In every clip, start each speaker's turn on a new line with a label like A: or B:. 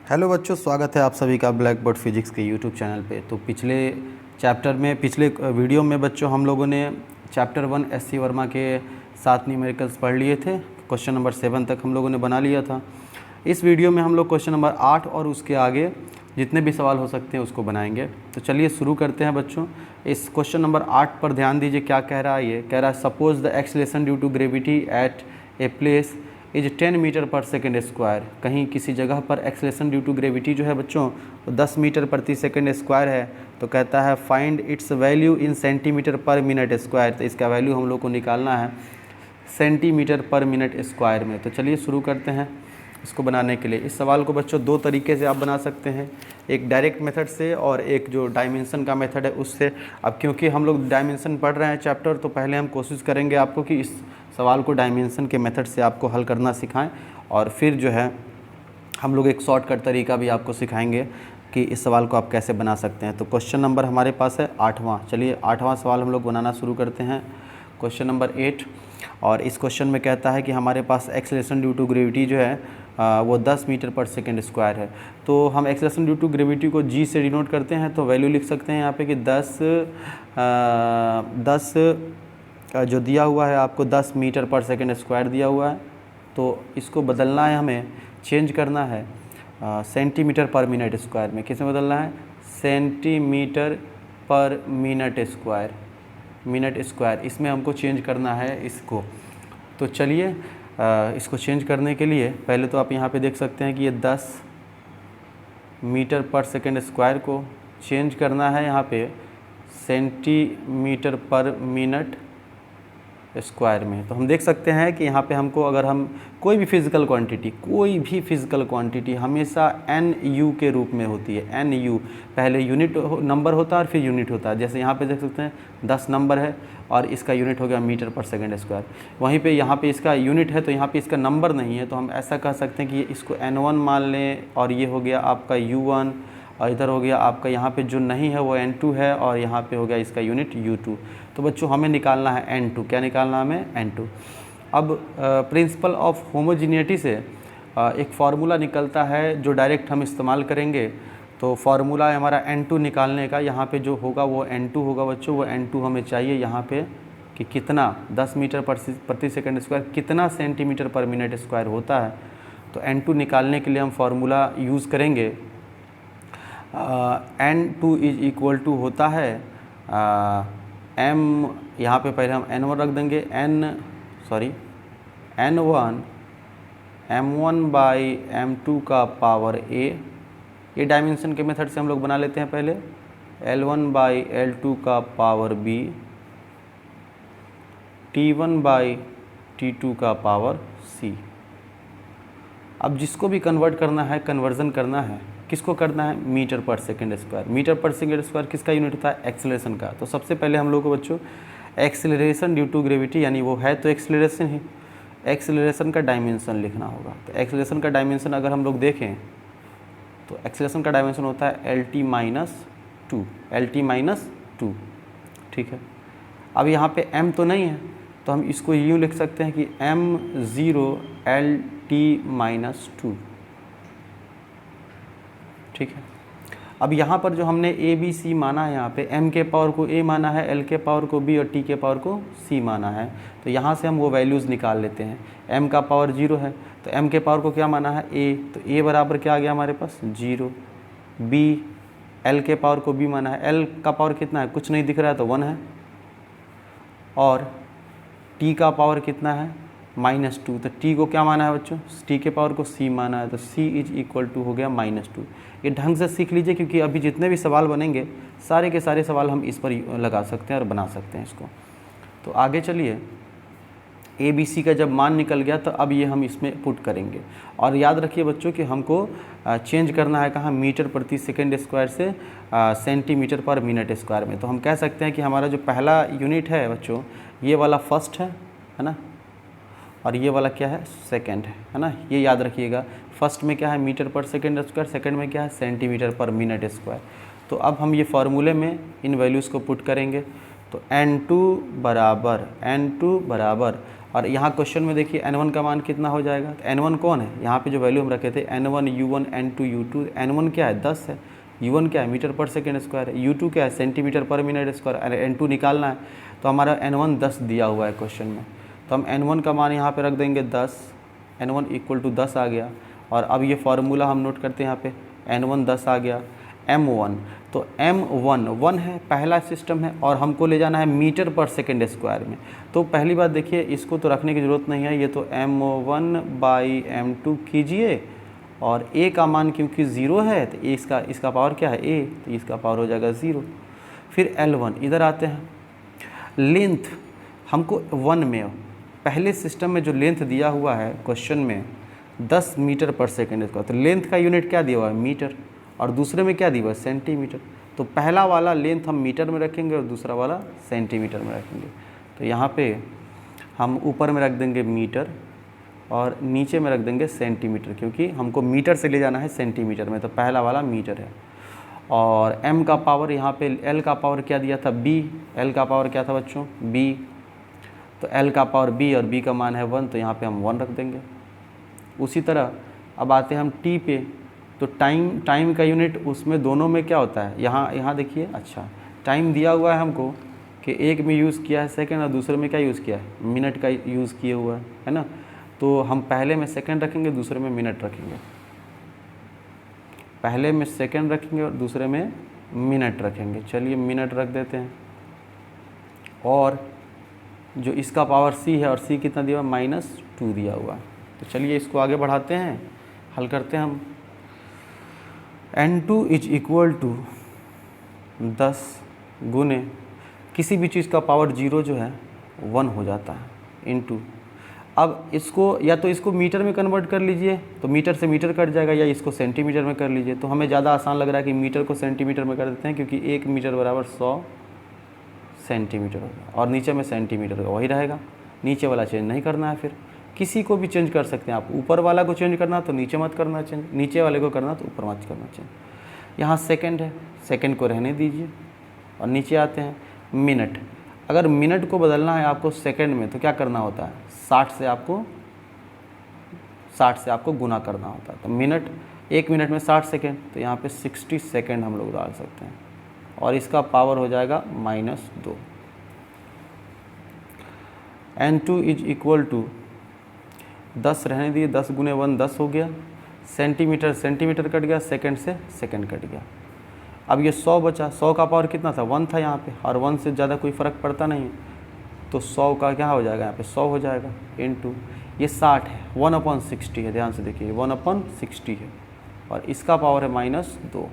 A: Hello बच्चों, स्वागत है आप सभी का ब्लैक बोर्ड फिजिक्स के यूट्यूब चैनल पे। तो पिछले वीडियो में बच्चों हम लोगों ने चैप्टर 1 एस.सी. वर्मा के 7 न्यूमेरिकल्स पढ़ लिए थे। क्वेश्चन नंबर 7 तक हम लोगों ने बना लिया था। इस वीडियो में हम लोग क्वेश्चन नंबर 8 और उसके आगे जितने भी सवाल हो सकते हैं उसको बनाएंगे। तो चलिए शुरू करते हैं बच्चों। इस क्वेश्चन नंबर 8 पर ध्यान दीजिए, क्या कह रहा है। ये कह रहा है suppose the acceleration due to gravity at a place is 10 metre per second square. कहीं किसी जगह पर एक्सेलरेशन ड्यू टू ग्रेविटी जो है बच्चों वो 10 मीटर प्रति सेकेंड स्क्वायर है। तो कहता है find its value in centimetre पर मिनट स्क्वायर। तो इसका वैल्यू हम लोग को निकालना है सेंटीमीटर पर मिनट स्क्वायर में। तो चलिए शुरू करते हैं इसको बनाने के लिए। इस सवाल को बच्चों दो तरीके से आप बना सकते हैं, एक डायरेक्ट मेथड से और एक जो डायमेंशन का मेथड है उससे। अब क्योंकि हम लोग डायमेंशन पढ़ रहे हैं चैप्टर, तो पहले हम कोशिश करेंगे आपको कि इस सवाल को डायमेंशन के मेथड से आपको हल करना सिखाएं, और फिर जो है हम लोग एक शॉर्टकट तरीका भी आपको सिखाएंगे कि इस सवाल को आप कैसे बना सकते हैं। तो क्वेश्चन नंबर हमारे पास है 8वां। चलिए 8वां सवाल हम लोग बनाना शुरू करते हैं, क्वेश्चन नंबर 8। और इस क्वेश्चन में कहता है कि हमारे पास एक्सेलरेशन ड्यू टू ग्रेविटी जो है वो 10 मीटर पर सेकेंड स्क्वायर है। तो हम एक्सेलरेशन ड्यू टू ग्रेविटी को जी से डिनोट करते हैं। तो वैल्यू लिख सकते हैं यहाँ पे कि 10 जो दिया हुआ है आपको 10 मीटर पर सेकेंड स्क्वायर दिया हुआ है। तो इसको बदलना है, हमें चेंज करना है सेंटीमीटर पर मिनट स्क्वायर में। किस में बदलना है? सेंटीमीटर पर मिनट स्क्वायर, मिनट स्क्वायर इसमें हमको चेंज करना है इसको। तो चलिए इसको चेंज करने के लिए पहले तो आप यहाँ पे देख सकते हैं कि ये 10 मीटर पर सेकेंड स्क्वायर को चेंज करना है यहाँ पे सेंटीमीटर पर मिनट स्क्वायर में। तो हम देख सकते हैं कि यहाँ पे हमको, अगर हम कोई भी फिज़िकल क्वांटिटी हमेशा एन यू के रूप में होती है। एन यू पहले यूनिट नंबर होता है और फिर यूनिट होता है। जैसे यहाँ पे देख सकते हैं 10 नंबर है और इसका यूनिट हो गया मीटर पर सेकेंड स्क्वायर। वहीं पे यहाँ पे इसका यूनिट है तो यहाँ पे इसका नंबर नहीं है, तो हम ऐसा कह सकते हैं कि इसको N1 मान लें, और ये हो गया आपका U1, और इधर हो गया आपका यहाँ पे जो नहीं है वो N2 है, और यहाँ पे हो गया इसका यूनिट U2। तो बच्चों हमें निकालना है N2। क्या निकालना है हमें? N2। अब प्रिंसिपल ऑफ होमोजीनियटी से एक फार्मूला निकलता है जो डायरेक्ट हम इस्तेमाल करेंगे। तो फार्मूला है हमारा N2 निकालने का। यहाँ पे जो होगा वो N2 होगा बच्चों। वो N2 हमें चाहिए यहाँ पे कि कितना 10 मीटर प्रति सेकेंड स्क्वायर कितना सेंटीमीटर पर मिनट स्क्वायर होता है। तो N2 निकालने के लिए हम फार्मूला यूज़ करेंगे। N2 इज इक्वल टू होता है M, यहाँ पे पहले हम N1 रख देंगे, N1 M1 बाई M2 का पावर A। ये डायमेंशन के मेथड से हम लोग बना लेते हैं पहले। L1 बाई L2 का power B, T1 by T2 का पावर C। अब जिसको भी कन्वर्ट करना है, कन्वर्जन करना है, किसको करना है? Metre per second square. Metre per second square किसका यूनिट होता है? एक्सेलरेशन का। तो सबसे पहले हम लोग को बच्चों एक्सेलरेशन ड्यू टू ग्रेविटी, यानी वो है तो एक्सेलरेशन ही, एक्सेलरेशन का डायमेंशन लिखना होगा। तो एक्सेलरेशन का डायमेंशन अगर हम लोग देखें तो एक्सेलरेशन का डायमेंशन होता है LT माइनस 2। ठीक है। अब यहाँ पे M तो नहीं है, तो हम इसको यूँ लिख सकते हैं कि M0 LT माइनस 2। ठीक है। अब यहाँ पर जो हमने ABC माना है, यहाँ पे M के पावर को A माना है, L के पावर को B और T के पावर को C माना है। तो यहाँ से हम वो वैल्यूज़ निकाल लेते हैं। M का पावर 0 है तो M के पावर को क्या माना है? A। तो A बराबर क्या आ गया हमारे पास? 0। B, L के पावर को B माना है, L का पावर कितना है? कुछ नहीं दिख रहा है तो 1 है। और T का पावर कितना है? -2। तो T को क्या माना है बच्चों? T के पावर को C माना है, तो C इज इक्वल टू हो गया -2। ये ढंग से सीख लीजिए, क्योंकि अभी जितने भी सवाल बनेंगे सारे के सारे सवाल हम इस पर लगा सकते हैं और बना सकते हैं इसको। तो आगे चलिए, ABC का जब मान निकल गया तो अब ये हम इसमें पुट करेंगे। और याद रखिए बच्चों कि हमको चेंज करना है कहाँ? मीटर प्रति सेकेंड स्क्वायर से सेंटीमीटर पर मिनट स्क्वायर में। तो हम कह सकते हैं कि हमारा जो पहला यूनिट है बच्चों, ये वाला फर्स्ट है ना, और ये वाला क्या है? सेकंड है ना। ये याद रखिएगा, फर्स्ट में क्या है? Metre per second square, second में क्या है? सेंटीमीटर पर मिनट स्क्वायर। तो अब हम ये फार्मूले में इन वैल्यूज़ को पुट करेंगे। तो N2 बराबर और यहाँ क्वेश्चन में देखिए n1 का मान कितना हो जाएगा, तो n1 कौन है, यहाँ पे जो वैल्यू हम रखे थे n1 u1 n2 u2, n1 क्या है 10 है, u1 क्या है मीटर पर सेकेंड स्क्वायर है, u2 क्या है सेंटीमीटर पर मिनट स्क्वायर, अरे n2 निकालना है तो हमारा n1 10 दिया हुआ है क्वेश्चन में, तो हम n1 का मान यहाँ पे रख देंगे 10, n1 इक्वल टू 10 आ गया। और अब ये फार्मूला हम नोट करते हैं यहाँ पे, n1 10 आ गया, m1 तो m1 1 है, पहला सिस्टम है और हमको ले जाना है मीटर पर सेकेंड स्क्वायर में। तो पहली बात देखिए इसको तो रखने की ज़रूरत नहीं है, ये तो m1 बाई m2 कीजिए और a का मान क्योंकि 0 है तो इसका पावर क्या है a, तो इसका पावर हो जाएगा 0। फिर L1 इधर आते हैं, लेंथ हमको 1 में पहले सिस्टम में जो लेंथ दिया हुआ है क्वेश्चन में 10 मीटर पर सेकेंड स्क्वायर, तो लेंथ का यूनिट क्या दिया हुआ है मीटर, और दूसरे में क्या दिया हुआ है सेंटीमीटर, तो पहला वाला लेंथ हम मीटर में रखेंगे और दूसरा वाला सेंटीमीटर में रखेंगे। तो यहाँ पे हम ऊपर में रख देंगे मीटर और नीचे में रख देंगे सेंटीमीटर, क्योंकि हमको मीटर से ले जाना है सेंटीमीटर में, तो पहला वाला मीटर है। और m का पावर यहाँ पे l का पावर क्या दिया था b, l का पावर क्या था बच्चों b, तो l का पावर b और b का मान है 1, तो यहाँ पे हम 1 रख देंगे। उसी तरह अब आते हैं हम t पे, तो टाइम का यूनिट उसमें दोनों में क्या होता है, यहाँ देखिए, अच्छा टाइम दिया हुआ है हमको कि एक में यूज़ किया है सेकंड और दूसरे में क्या यूज़ किया है मिनट का यूज़ किए हुआ है ना, तो हम पहले में सेकंड रखेंगे दूसरे में मिनट रखेंगे, पहले में सेकंड रखेंगे और दूसरे में मिनट रखेंगे। चलिए मिनट रख देते हैं, और जो इसका पावर c है और c कितना दिया हुआ -2 दिया हुआ, तो चलिए इसको आगे बढ़ाते हैं, हल करते हैं हम। n2 इज इक्वल टू 10 गुने किसी भी चीज़ का पावर 0 जो है 1 हो जाता है इनटू, अब इसको या तो इसको मीटर में कन्वर्ट कर लीजिए तो मीटर से मीटर कट जाएगा, या इसको सेंटीमीटर में कर लीजिए, तो हमें ज़्यादा आसान लग रहा है कि मीटर को सेंटीमीटर में कर देते हैं, क्योंकि 1 मीटर बराबर 100 सेंटीमीटर होगा और नीचे में सेंटीमीटर का वही रहेगा, नीचे वाला चेंज नहीं करना है। फिर किसी को भी चेंज कर सकते हैं आप, ऊपर वाला को चेंज करना तो नीचे मत करना चेंज, नीचे वाले को करना तो ऊपर मत करना चेंज। यहाँ सेकंड है, सेकंड को रहने दीजिए और नीचे आते हैं मिनट। अगर मिनट को बदलना है आपको सेकंड में तो क्या करना होता है, 60 से आपको गुना करना होता है, तो मिनट 1 मिनट में 60 सेकेंड, तो यहाँ पे 60 सेकेंड हम लोग डाल सकते हैं और इसका पावर हो जाएगा -2। n2 इज इक्वल टू 10 रहने दिए, 10 गुने 1 10 हो गया, सेंटीमीटर सेंटीमीटर कट गया, सेकंड से सेकंड कट गया। अब ये 100 बचा, 100 का पावर कितना था 1 था यहाँ पे, और 1 से ज़्यादा कोई फ़र्क पड़ता नहीं, तो 100 का क्या हो जाएगा यहाँ पे 100 हो जाएगा इनटू ये 60 है, 1/60 है, ध्यान से देखिए 1/60 है और इसका पावर है -2।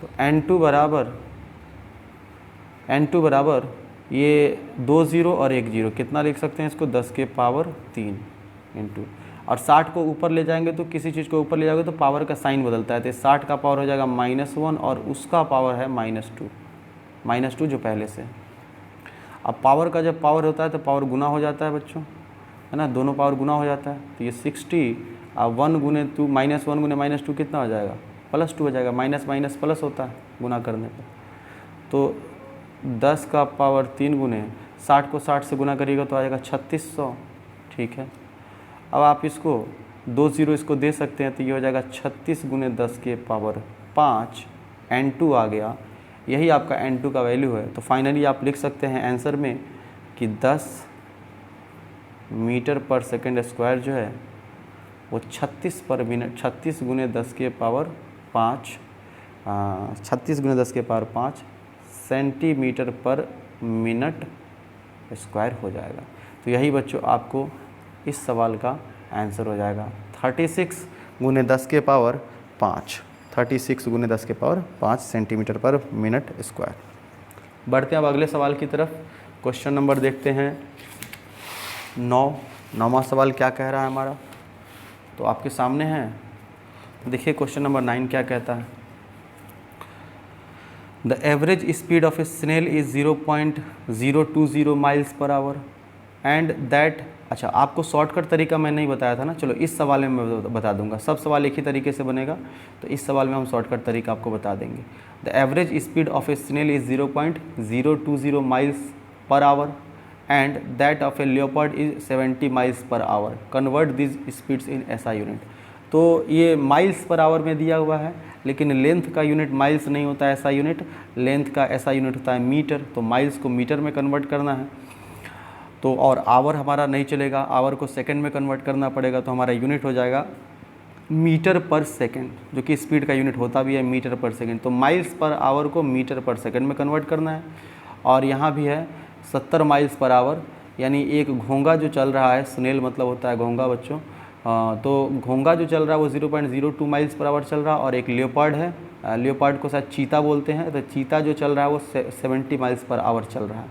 A: तो n2 बराबर ये 2 0 और 1 0, कितना लिख सकते हैं इसको 10 के पावर 3 इंटू, और 60 को ऊपर ले जाएंगे तो किसी चीज़ को ऊपर ले जाओगे तो पावर का साइन बदलता है, तो 60 का पावर हो जाएगा -1 और उसका पावर है -2 जो पहले से। अब पावर का जब पावर होता है तो पावर गुना हो जाता है बच्चों, है ना, दोनों पावर गुना हो जाता है, तो ये 60 अब 1 गुने 2 -1 गुने -2 कितना हो जाएगा +2 हो जाएगा, माइनस माइनस प्लस होता है गुना करने पर। तो 10 का पावर 3 गुने 60 को 60 से गुना करिएगा तो आ जाएगा 3600, ठीक है। अब आप इसको 2 0 इसको दे सकते हैं, तो ये हो जाएगा 36 गुने 10 के पावर 5 n2 आ गया, यही आपका n2 का वैल्यू है। तो फाइनली आप लिख सकते हैं आंसर में कि 10 मीटर पर सेकंड स्क्वायर जो है वो 36 पर मिनट, 36 गुने 10 के पावर 5 36 गुने 10 के पावर 5 सेंटीमीटर पर मिनट स्क्वायर हो जाएगा। तो यही बच्चों आपको इस सवाल का आंसर हो जाएगा 36 गुने 10 के पावर 5, 36 गुने 10 के पावर 5 सेंटीमीटर पर मिनट स्क्वायर। बढ़ते हैं अब अगले सवाल की तरफ। क्वेश्चन नंबर देखते हैं 9वां सवाल क्या कह रहा है हमारा, तो आपके सामने है, देखिए क्वेश्चन नंबर 9 क्या कहता है। The average speed of a snail is 0.020 miles per hour and that, अच्छा आपको शॉर्टकट तरीका मैं नहीं बताया था ना, चलो इस सवाल में मैं बता दूंगा, सब सवाल एक ही तरीके से बनेगा, तो इस सवाल में हम शॉर्टकट तरीका आपको बता देंगे। The average speed of a snail is 0.020 miles per hour and that of a leopard is 70 miles per hour, convert this speeds in SI unit. तो ये माइल्स पर आवर में दिया हुआ है, लेकिन लेंथ का यूनिट माइल्स नहीं होता है SI यूनिट, लेंथ का SI यूनिट होता है मीटर। तो माइल्स को मीटर में कन्वर्ट करना है, तो और आवर हमारा नहीं चलेगा, आवर को सेकंड में कन्वर्ट करना पड़ेगा। तो हमारा यूनिट हो जाएगा मीटर पर सेकंड, जो कि स्पीड का यूनिट होता भी है मीटर पर सेकंड। तो माइल्स पर आवर को मीटर पर सेकंड में कन्वर्ट करना है। और यहाँ भी है 70 माइल्स पर आवर, यानी एक घोंगा जो चल रहा है, स्नेल मतलब होता है घोंगा बच्चों, तो घोंगा जो चल रहा है वो 0.02 माइल्स पर आवर चल रहा है। और एक लियोपार्ड है, लियोपार्ड को शायद चीता बोलते हैं, तो चीता जो चल रहा है वो 70 माइल्स पर आवर चल रहा है।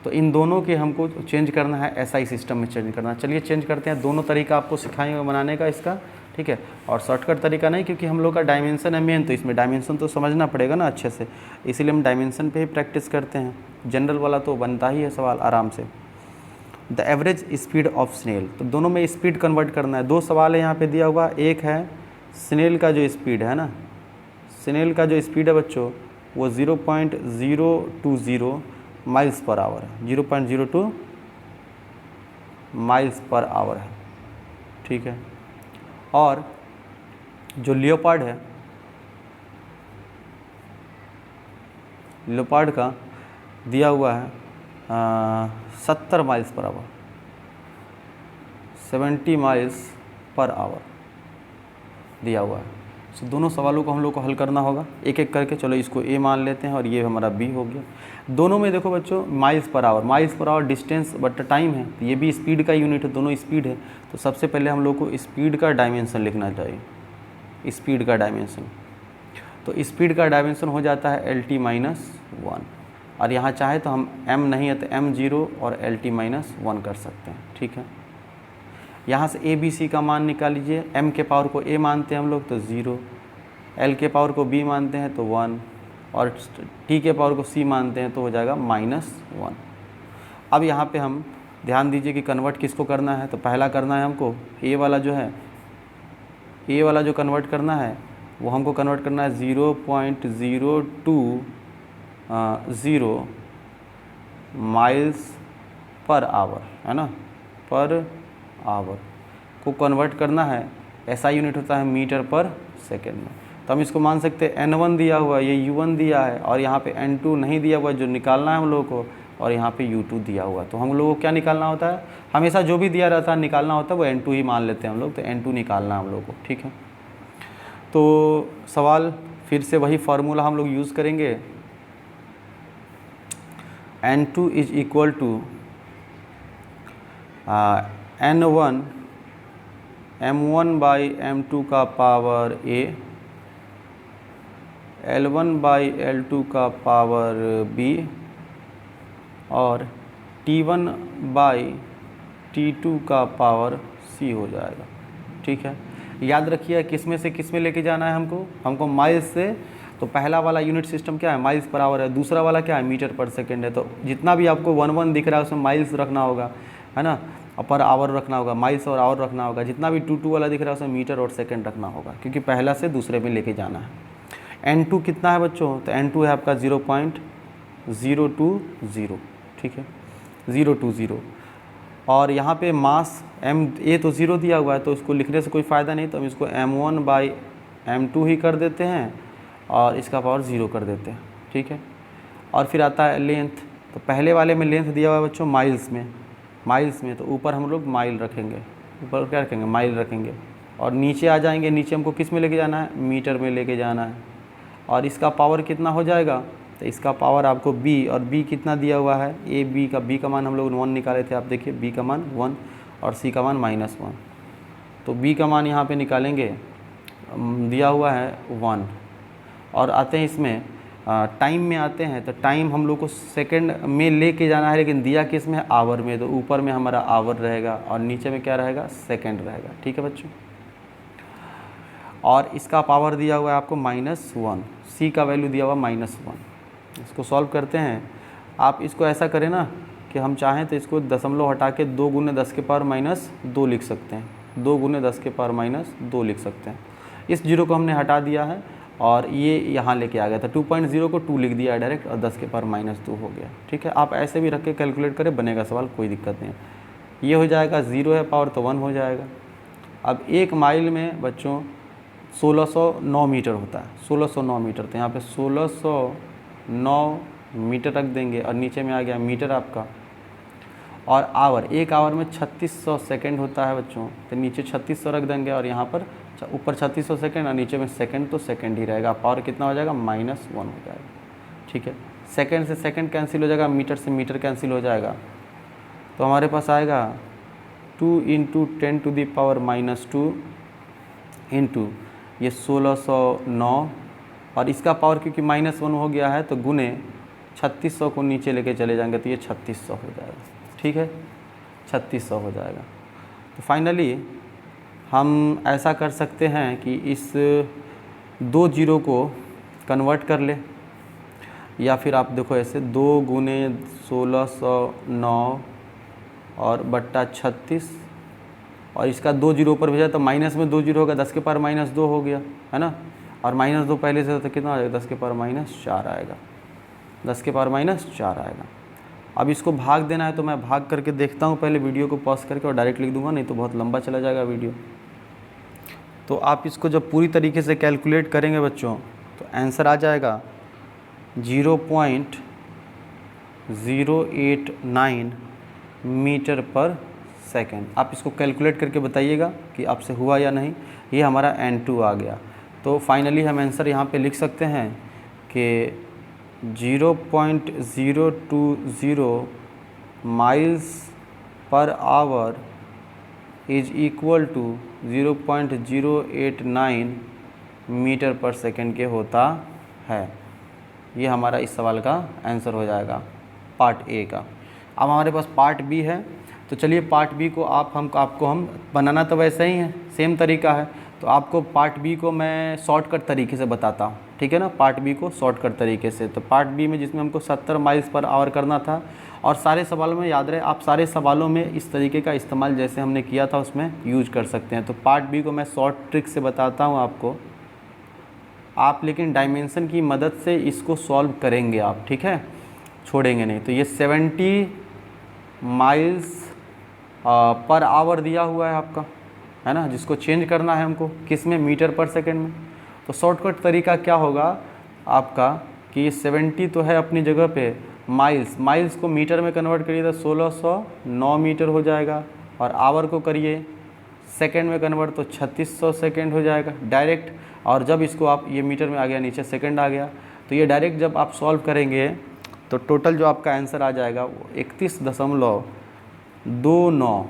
A: तो इन दोनों के हमको चेंज करना है, SI सिस्टम में चेंज करना है। चलिए चेंज करते हैं, दोनों तरीका आपको सिखाएंगे बनाने का इसका, ठीक है। और शॉर्टकट तरीका नहीं, क्योंकि हम लोग का डायमेंशन है मेन, तो इसमें डायमेंशन तो समझना पड़ेगा ना अच्छे से, इसीलिए हम डायमेंशन पे ही प्रैक्टिस करते हैं। जनरल वाला तो बनता ही है सवाल आराम से। The average speed of snail, तो दोनों में स्पीड कन्वर्ट करना है। दो सवाल है यहाँ पे दिया हुआ, एक है स्नेल का जो स्पीड है ना, स्नेल का जो स्पीड है बच्चों वो 0.020 माइल्स पर आवर है, 0.02 माइल्स पर आवर है, ठीक है। और जो लियोपार्ड है, लियोपार्ड का दिया हुआ है 70 miles per our, 70 miles per our दिया हुआ है। तो दोनों सवालों को हम लोग को हल करना होगा एक एक करके। चलो इसको A मान लेते हैं और ये हमारा B हो गया। दोनों में देखो बच्चों miles per our distance but time है, तो ये भी स्पीड का यूनिट है, दोनों स्पीड है। तो सबसे पहले हम लोग को स्पीड का डायमेंशन लिखना चाहिए, स्पीड का डायमेंशन। तो स्पीड का डायमेंशन हो जाता है LT-1, और यहाँ चाहे तो हम m नहीं है तो m0 और LT-1 कर सकते हैं, ठीक है। यहाँ से ABC का मान निकाल लीजिए, m के पावर को A मानते हैं हम लोग तो 0, L के पावर को B मानते हैं तो 1, और T के पावर को C मानते हैं तो हो जाएगा -1। अब यहाँ पे हम ध्यान दीजिए कि कन्वर्ट किसको करना है। तो पहला करना है हमको A वाला जो है, A वाला जो कन्वर्ट करना है वो हमको कन्वर्ट करना है 0.020 माइल्स पर आवर, है ना, पर आवर को कन्वर्ट करना है। SI यूनिट होता है मीटर पर सेकेंड में। तो हम इसको मान सकते हैं N1 दिया हुआ है, ये U1 दिया है, और यहाँ पे N2 नहीं दिया हुआ है जो निकालना है हम लोगों को, और यहाँ पे U2 दिया हुआ है। तो हम लोगों को क्या निकालना होता है, हमेशा जो भी दिया रहता है निकालना होता है वो N2 ही मान लेते हैं हम लोग, तो N2 निकालना है हम लोग को, ठीक है। तो सवाल फिर से वही फार्मूला हम लोग यूज़ करेंगे, N2 is equal to N1 M1 by M2 का power A, L1 by L2 का पावर B, और T1 बाई T2 का पावर C हो जाएगा, ठीक है। याद रखिए किस में से किस में लेके जाना है हमको माइल्स से। तो पहला वाला यूनिट सिस्टम क्या है, माइल्स पर आवर है, दूसरा वाला क्या है, मीटर पर सेकेंड है। तो जितना भी आपको 1 दिख रहा है उसमें माइल्स रखना होगा, है ना, पर आवर रखना होगा, माइल्स और आवर रखना होगा। जितना भी 2 वाला दिख रहा है उसमें मीटर और सेकेंड रखना होगा, क्योंकि पहला से दूसरे में लेके जाना है। N2 कितना है बच्चों, तो N2 है आपका 0.020, ठीक है, 020। और यहाँ पे मास A तो 0 दिया हुआ है, तो इसको लिखने से कोई फ़ायदा नहीं, तो हम इसको M1 बाई M2 ही कर देते हैं और इसका पावर 0 कर देते हैं, ठीक है। और फिर आता है लेंथ। तो पहले वाले में लेंथ दिया हुआ है बच्चों माइल्स में, तो ऊपर हम लोग माइल रखेंगे, ऊपर क्या रखेंगे, माइल रखेंगे। और नीचे आ जाएंगे, नीचे हमको किस में लेके जाना है, मीटर में लेके जाना है। और इसका पावर कितना हो जाएगा, तो इसका पावर आपको B, और B कितना दिया हुआ है, B का मान हम लोग 1 निकाले थे, आप देखिए B का मान 1 और C का मान -1। तो B का मान यहाँ पे निकालेंगे, दिया हुआ है 1। और आते हैं इसमें टाइम में आते हैं, तो टाइम हम लोग को सेकंड में लेके जाना है, लेकिन दिया किस में है, आवर में। तो ऊपर में हमारा आवर रहेगा और नीचे में क्या रहेगा, सेकंड रहेगा, ठीक है बच्चों। और इसका पावर दिया हुआ है आपको -1, C का वैल्यू दिया हुआ -1। इसको सॉल्व करते हैं। आप इसको ऐसा करें ना कि हम चाहें तो इसको दशमलव हटा के 2 × 10 के पावर -2 लिख सकते हैं, 2 × 10 के पावर -2 लिख सकते हैं। इस जीरो को हमने हटा दिया है और ये यहाँ लेके आ गया था 2.0 को 2 लिख दिया डायरेक्ट और 10 के पावर -2 हो गया। ठीक है, आप ऐसे भी रख के कैलकुलेट करें, बनेगा सवाल, कोई दिक्कत नहीं है। ये हो जाएगा, 0 है पावर तो 1 हो जाएगा। अब 1 माइल में बच्चों 1609 मीटर होता है, 1609 मीटर, तो यहाँ पे 1609 मीटर रख देंगे और नीचे में आ गया मीटर आपका। और आवर, 1 आवर में 3600 सेकेंड होता है बच्चों, तो नीचे 3600 रख देंगे और यहाँ पर ऊपर 3600 सेकेंड और नीचे में सेकेंड, तो सेकेंड ही रहेगा। पावर कितना हो जाएगा, -1 हो जाएगा। ठीक है, सेकेंड से सेकेंड कैंसिल हो जाएगा, मीटर से मीटर कैंसिल हो जाएगा, तो हमारे पास आएगा 2 × 10⁻² इंटू ये 1609 और इसका पावर क्योंकि -1 हो गया है तो गुने 3600 को नीचे लेके चले जाएंगे तो ये 3600 हो जाएगा। ठीक है, 3600 हो जाएगा। तो फाइनली हम ऐसा कर सकते हैं कि इस 2 जीरो को कन्वर्ट कर ले, या फिर आप देखो ऐसे 2 × 1609 और बट्टा 36 और इसका 2 जीरो ऊपर भेजा तो माइनस में 2 जीरो होगा, 10 के पावर -2 हो गया है ना, और -2 पहले से तो कितना आ जाएगा, 10 के पावर -4 आएगा, 10 के पावर -4 आएगा। अब इसको भाग देना है तो मैं भाग करके देखता हूँ, पहले वीडियो को पॉज करके और डायरेक्ट लिख दूंगा, नहीं तो बहुत लंबा चला जाएगा वीडियो। तो आप इसको जब पूरी तरीके से कैलकुलेट करेंगे बच्चों तो आंसर आ जाएगा 0.089 मीटर पर सेकेंड। आप इसको कैलकुलेट करके बताइएगा कि आपसे हुआ या नहीं। ये हमारा N2 आ गया। तो फाइनली हम आंसर यहाँ पे लिख सकते हैं कि 0.020 miles per hour is equal to 0.089 metre per second के होता है। ये हमारा इस सवाल का आंसर हो जाएगा पार्ट ए का। अब हमारे पास पार्ट बी है, तो चलिए पार्ट बी को आपको हम बनाना तो वैसे ही है, सेम तरीका है, तो आपको पार्ट बी को मैं शॉर्टकट तरीके से बताता हूँ। ठीक है ना, पार्ट बी को शॉर्टकट तरीके से। तो पार्ट बी में जिसमें हमको 70 माइल्स पर आवर करना था, और सारे सवालों में याद रहे आप सारे सवालों में इस तरीके का इस्तेमाल जैसे हमने किया था उसमें यूज कर सकते हैं। तो पार्ट बी को मैं शॉर्ट ट्रिक से बताता हूँ आपको, आप लेकिन डायमेंशन की मदद से इसको सॉल्व करेंगे आप, ठीक है, छोड़ेंगे नहीं। तो ये 70 माइल्स पर आवर दिया हुआ है आपका, है ना, जिसको चेंज करना है हमको किस में, मीटर पर सेकेंड में। तो शॉर्टकट तरीका क्या होगा आपका कि ये 70 तो है अपनी जगह पे, माइल्स को मीटर में कन्वर्ट करिए तो 1609 मीटर हो जाएगा, और आवर को करिए सेकेंड में कन्वर्ट तो 3600 सेकेंड हो जाएगा डायरेक्ट। और जब इसको आप, ये मीटर में आ गया, नीचे सेकेंड आ गया, तो ये डायरेक्ट जब आप सॉल्व करेंगे तो टोटल जो आपका आंसर आ जाएगा वो 31.29,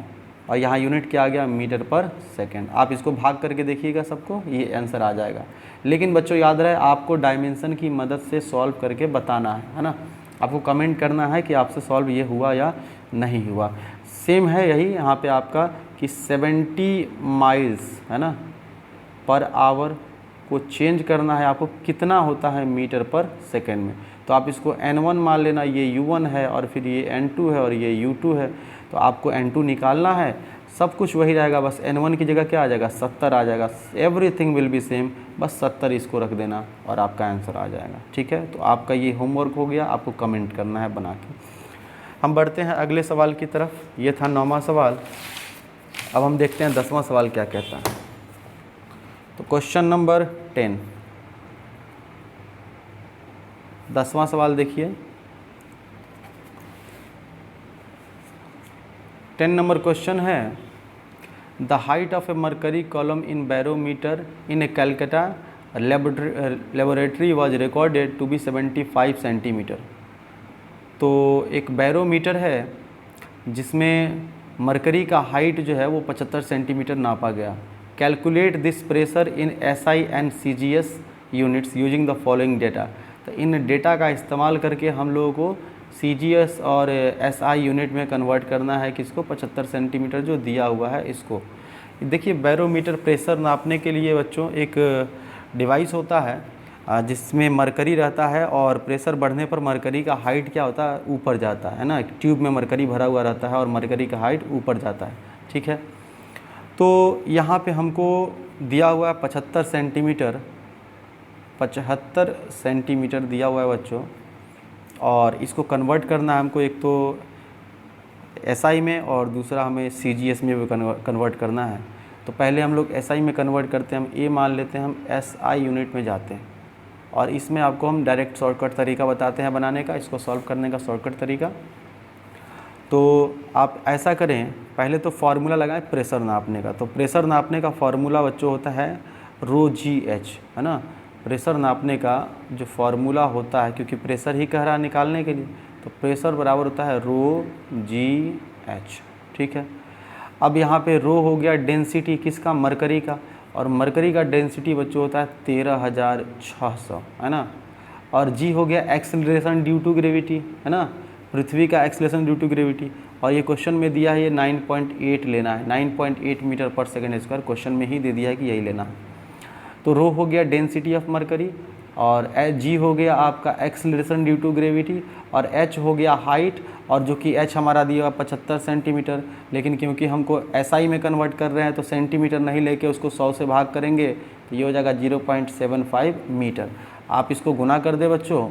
A: और यहाँ यूनिट क्या आ गया, मीटर पर सेकेंड। आप इसको भाग करके देखिएगा सबको, ये आंसर आ जाएगा। लेकिन बच्चों याद रहे आपको डायमेंशन की मदद से सॉल्व करके बताना है ना, आपको कमेंट करना है कि आपसे सॉल्व ये हुआ या नहीं हुआ। सेम है यही यहाँ पे आपका कि 70 माइल्स है ना पर आवर को चेंज करना है आपको, कितना होता है मीटर पर सेकेंड में। तो आप इसको N1 मान लेना, ये U1 है और फिर ये N2 है और ये U2 है, तो आपको N2 निकालना है। सब कुछ वही रहेगा, बस N1 की जगह क्या आ जाएगा, 70 आ जाएगा। एवरीथिंग विल बी सेम, बस 70 इसको रख देना और आपका आंसर आ जाएगा। ठीक है, तो आपका ये होमवर्क हो गया, आपको कमेंट करना है बना के। हम बढ़ते हैं अगले सवाल की तरफ। ये था 9वां सवाल। अब हम देखते हैं 10वां सवाल क्या कहता है। तो क्वेश्चन नंबर 10, 10वां सवाल देखिए। 10 नंबर क्वेश्चन है, the height of a mercury column in barometer in a Calcutta laboratory was recorded to be 75 centimetre. तो एक बैरोमीटर है जिसमें मरकरी का हाइट जो है वो 75 सेंटीमीटर नापा गया। Calculate this pressure in SI and CGS units using the following data. तो इन डेटा का इस्तेमाल करके हम लोगों को CGS और SI यूनिट में कन्वर्ट करना है किसको, 75 सेंटीमीटर जो दिया हुआ है इसको। देखिए बैरोमीटर प्रेशर नापने के लिए बच्चों एक डिवाइस होता है जिसमें मरकरी रहता है, और प्रेशर बढ़ने पर मरकरी का हाइट क्या होता है, ऊपर जाता है ना। एक ट्यूब में मरकरी भरा हुआ रहता है और मरकरी का हाइट ऊपर जाता है। ठीक है, तो यहाँ पे हमको दिया हुआ है 75 सेंटीमीटर 75 सेंटीमीटर दिया हुआ है बच्चों, और इसको कन्वर्ट करना है हमको, एक तो एसआई में और दूसरा हमें सीजीएस में भी कन्वर्ट करना है। तो पहले हम लोग एसआई में कन्वर्ट करते हैं, हम ए मान लेते हैं, हम एसआई यूनिट में जाते हैं, और इसमें आपको हम डायरेक्ट शॉर्टकट तरीका बताते हैं बनाने का, इसको सॉल्व करने का शॉर्टकट तरीका। तो आप ऐसा करें, पहले तो फार्मूला लगाएं प्रेशर नापने का। तो प्रेशर नापने का फार्मूला बच्चों होता है रो जी एच, है ना। प्रेशर नापने का जो फार्मूला होता है, क्योंकि प्रेशर ही कह रहा है निकालने के लिए, तो प्रेशर बराबर होता है रो जी एच, ठीक है। अब यहाँ पे रो हो गया डेंसिटी किसका, मरकरी का, और मरकरी का डेंसिटी बच्चों होता है 13,600, है ना। और जी हो गया एक्सेलरेशन ड्यू टू ग्रेविटी, है ना, पृथ्वी का एक्सेलरेशन ड्यू टू ग्रेविटी, और ये क्वेश्चन में दिया है ये 9.8 लेना है, 9.8 metre per second square, question में ही दे दिया है कि यही लेना है। तो रो हो गया डेंसिटी ऑफ मरकरी, और जी हो गया आपका एक्सेलरेशन ड्यू टू ग्रेविटी, और एच हो गया हाइट, और जो कि एच हमारा दिया हुआ 75 सेंटीमीटर, लेकिन क्योंकि हमको एसआई में कन्वर्ट कर रहे हैं तो सेंटीमीटर नहीं लेके उसको 100 से भाग करेंगे, तो ये हो जाएगा 0.75 मीटर। आप इसको गुना कर दे बच्चों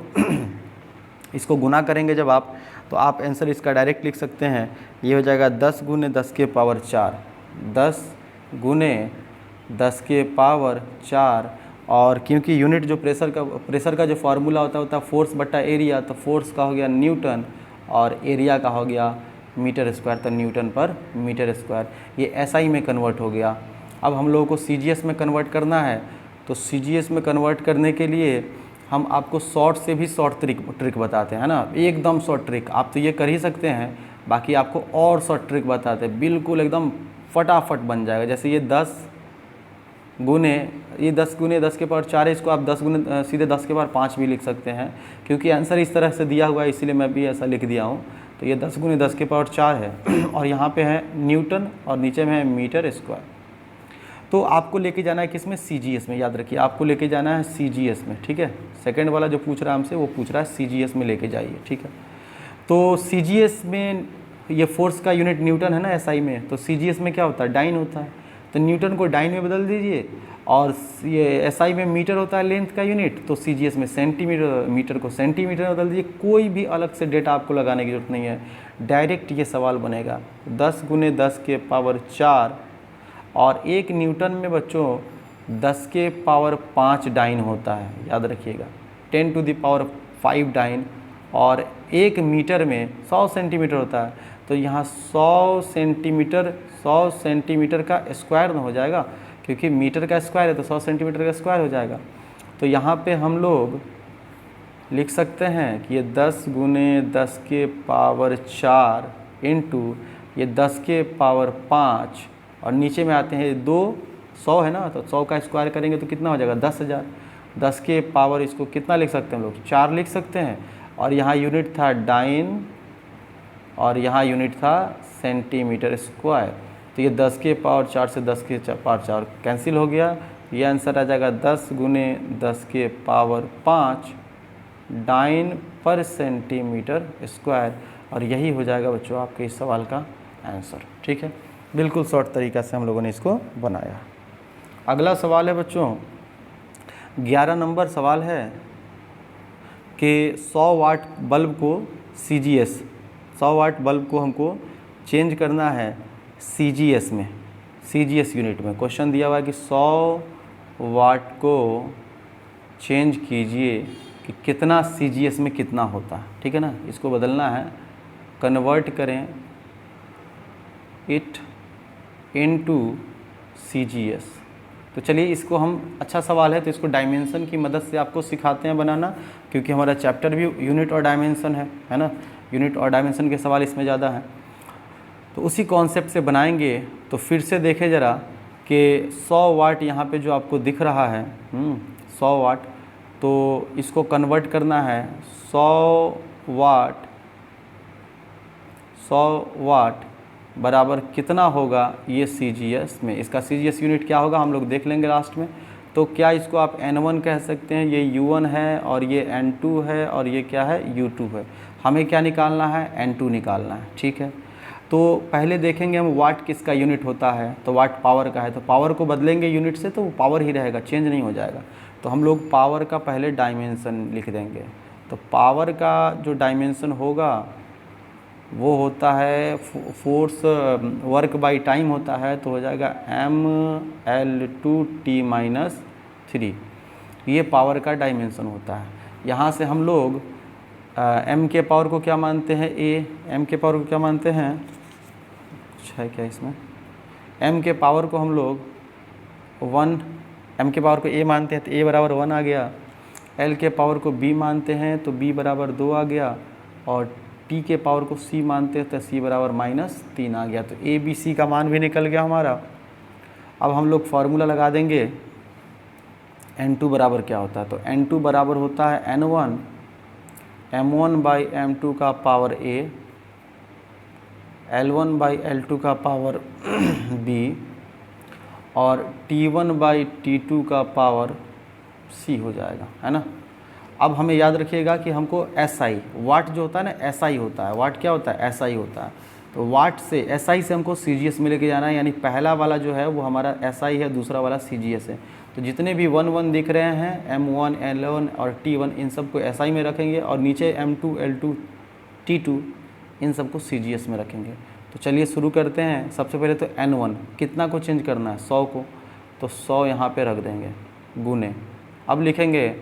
A: इसको गुना करेंगे जब आप, तो आप आंसर इसका डायरेक्ट लिख सकते हैं, ये हो जाएगा 10 गुने 10 के पावर 4, 10 गुने 10 के पावर 4, और क्योंकि यूनिट जो प्रेशर का जो फार्मूला होता है फोर्स बट्टा एरिया, तो फोर्स का हो गया न्यूटन और एरिया का हो गया मीटर स्क्वायर, तो न्यूटन पर मीटर स्क्वायर। ये एसआई में कन्वर्ट हो गया। अब हम लोगों को सीजीएस में कन्वर्ट करना है, तो सीजीएस में कन्वर्ट करने के लिए हम आपको शॉर्ट से भी शॉर्ट ट्रिक बताते हैं, है ना, एकदम शॉर्ट ट्रिक। आप तो ये कर ही सकते हैं, बाकी आपको और शॉर्ट ट्रिक बताते हैं, बिल्कुल एकदम फटाफट बन जाएगा। जैसे ये 10 गुने 10 के पावर 4 है, इसको आप 10 गुने सीधे 10 के पावर 5 भी लिख सकते हैं, क्योंकि आंसर इस तरह से दिया हुआ है, इसीलिए मैं भी ऐसा लिख दिया हूँ। तो ये 10 गुने 10 के पावर 4 है, और यहाँ पे है न्यूटन और नीचे में है मीटर स्क्वायर। तो आपको लेके जाना है किसमें, सीजीएस में, याद रखिए आपको लेके जाना है सीजीएस में, ठीक है। सेकंड वाला जो पूछ रहा है हमसे, वो पूछ रहा है सीजीएस में लेके जाइए, ठीक है। तो सीजीएस में ये फोर्स का यूनिट न्यूटन है ना एसआई में, तो सीजीएस में क्या होता है, डाइन होता है, तो न्यूटन को डाइन में बदल दीजिए, और ये एसआई में मीटर होता है लेंथ का यूनिट, तो सीजीएस में सेंटीमीटर, मीटर को सेंटीमीटर में बदल दीजिए। कोई भी अलग से डेटा आपको लगाने की जरूरत नहीं है, डायरेक्ट ये सवाल बनेगा। 10 गुने 10 के पावर 4, और एक न्यूटन में बच्चों 10 के पावर 5 डाइन होता है, याद रखिएगा, 10 टू द पावर 5 डाइन, और एक मीटर में 100 सेंटीमीटर होता है, तो यहाँ 100 सेंटीमीटर का स्क्वायर हो जाएगा, क्योंकि मीटर का स्क्वायर है तो 100 सेंटीमीटर का स्क्वायर हो जाएगा। तो यहाँ पे हम लोग लिख सकते हैं कि ये 10 गुने 10 के पावर 4 इंटू ये 10 के पावर 5, और नीचे में आते हैं 100 है ना, तो 100 का स्क्वायर करेंगे तो कितना हो जाएगा 10,000। 10 के पावर इसको कितना लिख सकते हैं हम लोग, 4 लिख सकते हैं, और यहाँ यूनिट था डाइन और यहाँ यूनिट था सेंटीमीटर स्क्वायर। तो ये 10 के पावर 4 से 10 के पावर 4 कैंसिल हो गया, ये आंसर आ जाएगा 10 गुने 10 के power 5 dine per centimetre square, और यही हो जाएगा बच्चों आपके इस सवाल का आंसर, ठीक है। बिल्कुल शॉर्ट तरीक़ा से हम लोगों ने इसको बनाया। अगला सवाल है बच्चों 11 नंबर सवाल है कि 100 वाट बल्ब को सीजीएस 100 वाट बल्ब को हमको चेंज करना है सीजीएस में, सीजीएस यूनिट में। क्वेश्चन दिया हुआ है कि 100 वाट को चेंज कीजिए कि कितना सीजीएस में कितना होता है, ठीक है ना। इसको बदलना है, कन्वर्ट करें इट इनटू सीजीएस। तो चलिए इसको हम, अच्छा सवाल है तो इसको डायमेंशन की मदद से आपको सिखाते हैं बनाना, क्योंकि हमारा चैप्टर भी यूनिट और डायमेंशन है ना, यूनिट और डायमेंशन के सवाल इसमें ज़्यादा हैं। तो उसी कॉन्सेप्ट से बनाएंगे। तो फिर से देखें ज़रा कि 100 वाट यहाँ पे जो आपको दिख रहा है 100 वाट, तो इसको कन्वर्ट करना है 100 वाट बराबर कितना होगा ये सीजीएस में। इसका सीजीएस यूनिट क्या होगा हम लोग देख लेंगे लास्ट में। तो क्या इसको आप N1 कह सकते हैं, ये U1 है और ये N2 है और ये क्या है U2 है। हमें क्या निकालना है, N2 निकालना है, ठीक है। तो पहले देखेंगे हम वाट किसका यूनिट होता है, तो वाट पावर का है, तो पावर को बदलेंगे यूनिट से तो वो पावर ही रहेगा, चेंज नहीं हो जाएगा। तो हम लोग पावर का पहले डायमेंशन लिख देंगे। तो पावर का जो डायमेंशन होगा वो होता है फोर्स वर्क बाई टाइम होता है, तो हो जाएगा mL/T-3। ये पावर का डायमेंशन होता है। यहाँ से हम लोग m के पावर को क्या मानते हैं, m के पावर को क्या मानते हैं, कुछ है क्या इसमें, m के पावर को हम लोग 1, m के पावर को a मानते हैं तो a बराबर 1 आ गया। l के पावर को b मानते हैं तो b बराबर 2 आ गया, और t के पावर को c मानते हैं तो c बराबर -3 आ गया। तो a b c का मान भी निकल गया हमारा। अब हम लोग फार्मूला लगा देंगे n2 बराबर क्या होता है, तो n2 बराबर होता है n1 m1/m2 का पावर a, l1/l2 का पावर b, और t1/t2 का पावर c हो जाएगा, है ना। अब हमें याद रखिएगा कि हमको SI वाट जो होता है ना, SI होता है, वाट क्या होता है, SI होता है। तो वाट से SI से हमको CGS में लेके जाना है, यानी पहला वाला जो है वो हमारा SI है, दूसरा वाला CGS है। तो जितने भी 1 दिख रहे हैं M1, L1 और T1 इन सबको SI में रखेंगे, और नीचे M2, L2, T2 इन सबको CGS में रखेंगे। तो चलिए शुरू करते हैं। सबसे पहले तो N1 कितना को चेंज करना है, 100 को, तो 100 यहाँ पे रख देंगे गुने। अब लिखेंगे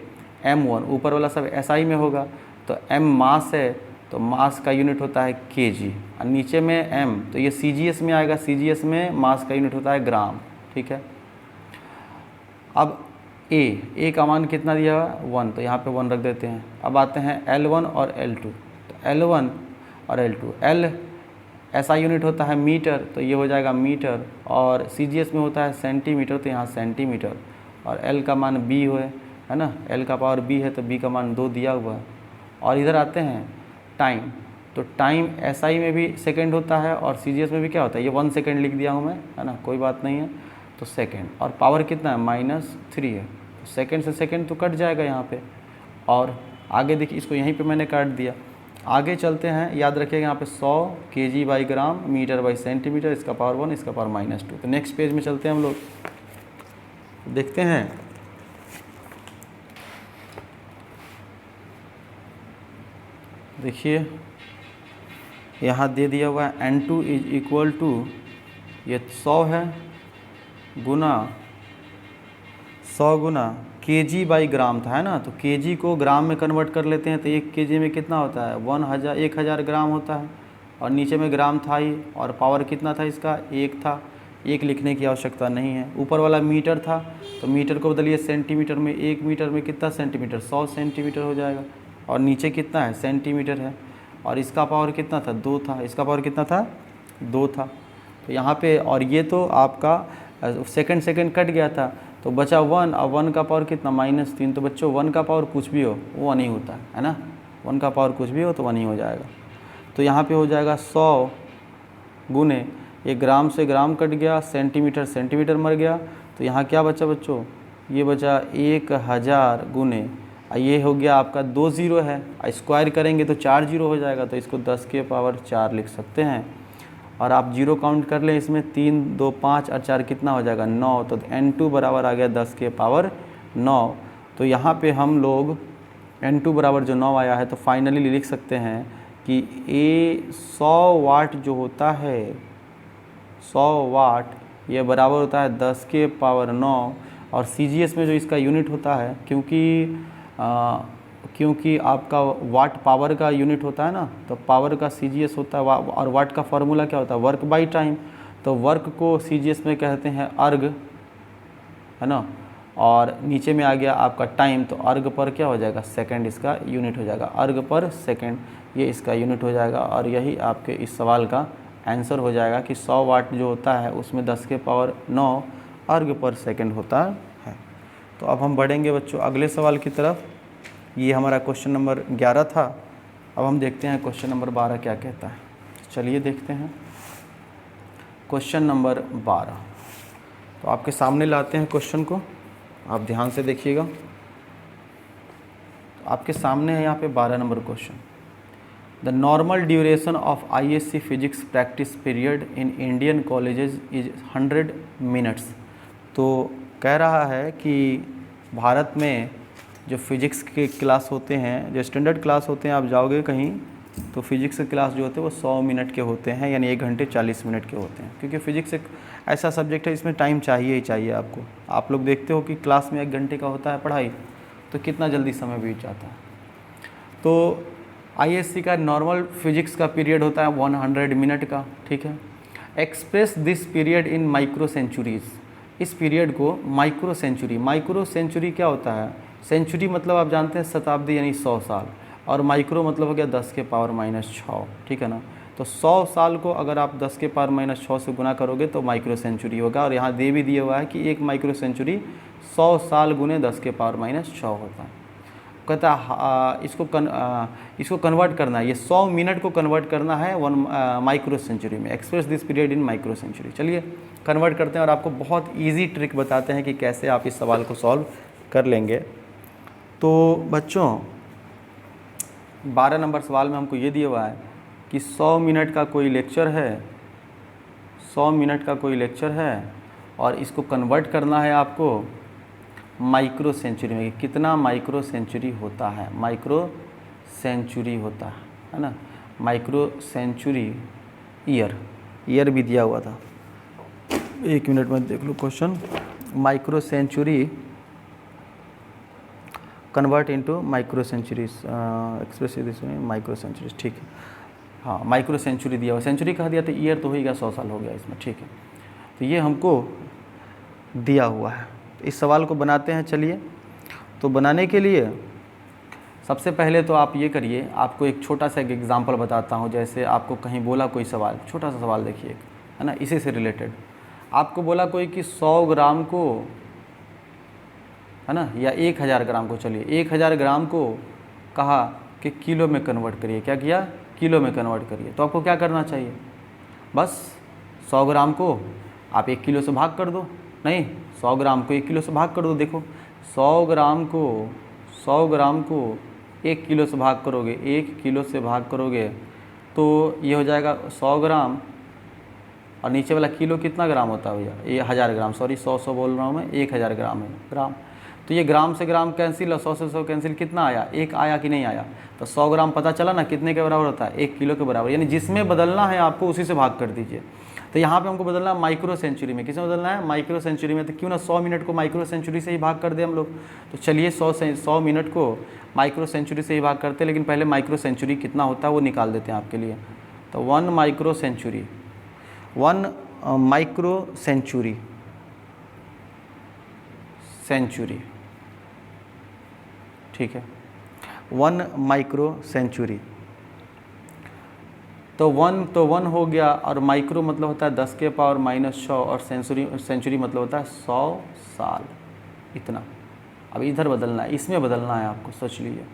A: M1, ऊपर वाला सब SI में होगा, तो M मास है तो मास का यूनिट होता है kg, और नीचे में M तो ये CGS में आएगा, CGS में मास का यूनिट होता है ग्राम, ठीक है। अब A का मान कितना दिया हुआ 1, तो यहाँ पे 1 रख देते हैं। अब आते हैं L1 और L2, तो L1 और L2, L SI यूनिट होता है मीटर, तो ये हो जाएगा मीटर, और CGS में होता है सेंटीमीटर, तो यहाँ सेंटीमीटर, और L का मान B है ना, L का पावर B है तो B का मान 2 दिया हुआ है। और इधर आते हैं टाइम, तो टाइम SI में भी सेकंड होता है और CGS में भी क्या होता है, ये 1 सेकंड लिख दिया हूँ मैं, है ना, कोई बात नहीं है। तो सेकंड, और पावर कितना है, -3 है, तो सेकंड से सेकंड तो कट जाएगा यहाँ पे। और आगे देखिए, इसको यहीं पे मैंने काट दिया। आगे चलते हैं, याद रखिएगा यहाँ पे 100 kg/ग्राम, मीटर/सेंटीमीटर, इसका पावर 1, इसका पावर -2। तो नेक्स्ट पेज में चलते हैं हम लोग, देखते हैं। देखिए यहाँ दे दिया हुआ है N2 = ये 100 है गुना 100 गुना kg/ग्राम था, है ना। तो kg को ग्राम में कन्वर्ट कर लेते हैं, तो 1 kg में कितना होता है, 1000 ग्राम होता है, और नीचे में ग्राम था ही, और पावर कितना था इसका, 1 था। 1 लिखने की आवश्यकता नहीं है। ऊपर वाला मीटर था, तो मीटर को बदलिए सेंटीमीटर में, 1 मीटर में कितना सेंटीमीटर, 100 सेंटीमीटर हो जाएगा, और नीचे कितना है, सेंटीमीटर है, और इसका पावर कितना था, 2 था, इसका पावर कितना था, 2 था। तो यहाँ पे, और ये तो आपका सेकंड कट गया था, तो बचा 1, और 1 का पावर कितना, -3। तो बच्चों 1 का पावर कुछ भी हो वो 1 ही होता है ना, 1 का पावर कुछ भी हो तो 1 ही हो जाएगा। तो यहाँ पे हो जाएगा 100 गुने, ये ग्राम से ग्राम कट गया, सेंटीमीटर मर गया, तो यहाँ क्या बचा बच्चों, ये बचा 1000 गुने, ये हो गया आपका 2 0 है, स्क्वायर करेंगे तो 4 0 हो जाएगा, तो इसको 10 के पावर 4 लिख सकते हैं। और आप 0 काउंट कर लें इसमें, 3 2 5 और 4 कितना हो जाएगा, 9। तो N2 बराबर आ गया 10 के पावर 9। तो यहाँ पे हम लोग N2 बराबर जो 9 आया है, तो फाइनली लिख सकते हैं कि 100 वाट जो होता है, 100 वाट ये बराबर होता है 10 के पावर 9। और CGS में जो इसका यूनिट होता है, क्योंकि आपका वाट पावर का यूनिट होता है ना, तो पावर का CGS होता है, और वाट का फार्मूला क्या होता है, वर्क बाई टाइम। तो वर्क को CGS में कहते हैं अर्ग, है ना, और नीचे में आ गया आपका टाइम, तो अर्ग पर क्या हो जाएगा, सेकंड इसका यूनिट हो जाएगा, अर्ग पर सेकंड ये इसका यूनिट हो जाएगा। और यही आपके इस सवाल का आंसर हो जाएगा कि 100 वाट जो होता है उसमें 10 के पावर 9 अर्ग पर सेकंड होता है। तो अब हम बढ़ेंगे बच्चों अगले सवाल की तरफ। ये हमारा क्वेश्चन नंबर 11 था। अब हम देखते हैं क्वेश्चन नंबर 12 क्या कहता है। चलिए देखते हैं क्वेश्चन नंबर 12। तो आपके सामने लाते हैं क्वेश्चन को, आप ध्यान से देखिएगा। तो आपके सामने है यहाँ पे 12 number question. The normal duration of ISC physics practice period in Indian colleges is 100 minutes. तो कह रहा है कि भारत में जो फिज़िक्स के क्लास होते हैं, जो स्टैंडर्ड क्लास होते हैं, आप जाओगे कहीं तो फिज़िक्स के क्लास जो होते हैं वो 100 मिनट के होते हैं, यानी 1 घंटे 40 मिनट के होते हैं। क्योंकि फ़िज़िक्स एक ऐसा सब्जेक्ट है, इसमें टाइम चाहिए ही चाहिए आपको। आप लोग देखते हो कि क्लास में 1 घंटे का होता है पढ़ाई, तो कितना जल्दी समय बीत जाता है। तो ISC का नॉर्मल फिजिक्स का पीरियड होता है 100 मिनट का, ठीक है। Express this period in micro centuries, इस पीरियड को माइक्रो सेंचुरी क्या होता है? सेंचुरी मतलब आप जानते हैं शताब्दी, यानी 100 साल, और माइक्रो मतलब हो गया 10 के पावर -6, ठीक है ना। तो 100 साल को अगर आप 10 के पावर -6 से गुना करोगे तो माइक्रो सेंचुरी होगा। और यहाँ दे भी दिया हुआ है कि एक माइक्रो सेंचुरी 100 साल गुने 10 के पावर -6 होता है। कहता है इसको कन्वर्ट करना है, ये 100 मिनट को कन्वर्ट करना है 1 माइक्रो सेंचुरी में। Express this period in micro century. चलिए कन्वर्ट करते हैं और आपको बहुत ईजी ट्रिक बताते हैं कि कैसे आप इस सवाल को सॉल्व कर लेंगे। तो बच्चों 12 नंबर सवाल में हमको ये दिया हुआ है कि 100 मिनट का कोई लेक्चर है, 100 मिनट का कोई लेक्चर है और इसको कन्वर्ट करना है आपको माइक्रो सेंचुरी में। कितना माइक्रो सेंचुरी होता है? माइक्रो सेंचुरी होता है ना। माइक्रो सेंचुरी ईयर भी दिया हुआ था, 1 मिनट में देख लो question. Micro century convert into micro centuries, express this micro centuries, ठीक है। हाँ, माइक्रो सेंचुरी दिया हुआ, सेंचुरी कहा दिया तो ईयर तो हो ही गया, 100 साल हो गया इसमें, ठीक है। तो ये हमको दिया हुआ है। इस सवाल को बनाते हैं। चलिए, तो बनाने के लिए सबसे पहले तो आप ये करिए, आपको एक छोटा सा एक एग्जांपल बताता हूँ। जैसे आपको कहीं बोला कोई सवाल, छोटा सा सवाल देखिए, है ना, इसी से रिलेटेड। आपको बोला कोई कि 100 ग्राम को, है ना, या 1000 ग्राम को, चलिए 1000 ग्राम को कहा कि किलो में कन्वर्ट करिए। क्या किया? किलो में कन्वर्ट करिए। तो आपको क्या करना चाहिए? बस 100 ग्राम को आप 1 किलो से भाग कर दो। नहीं, 100 ग्राम को 1 किलो से भाग कर दो। देखो 100 ग्राम को 1 किलो से भाग करोगे, 1 किलो से भाग करोगे तो ये हो जाएगा 100 ग्राम, और नीचे वाला किलो कितना ग्राम होता है भैया? ये 1000 ग्राम, सॉरी 100 बोल रहा हूँ मैं, 1000 ग्राम है ग्राम। तो ये ग्राम से ग्राम कैंसिल और 100 से 100 कैंसिल, कितना आया? 1 आया कि नहीं आया? तो 100 ग्राम पता चला ना कितने के बराबर होता है? 1 किलो के बराबर। यानी जिसमें बदलना है आपको उसी से भाग कर दीजिए। तो यहाँ पे हमको बदलना है माइक्रो सेंचुरी में। किसमें बदलना है? माइक्रो सेंचुरी में। तो क्यों ना 100 मिनट को माइक्रो सेंचुरी से ही भाग कर दे हम लोग। तो चलिए 100 मिनट को माइक्रो सेंचुरी से ही भाग करते हैं। लेकिन पहले माइक्रो सेंचुरी कितना होता है वो निकाल देते हैं आपके लिए। तो 1 माइक्रो सेंचुरी, 1 माइक्रो सेंचुरी, ठीक है, 1 माइक्रो सेंचुरी। तो 1 हो गया, और माइक्रो मतलब होता है 10 के पावर -6, और सेंचुरी मतलब होता है 100 साल, इतना। अब इधर बदलना है, इसमें बदलना है आपको, सोच लीजिए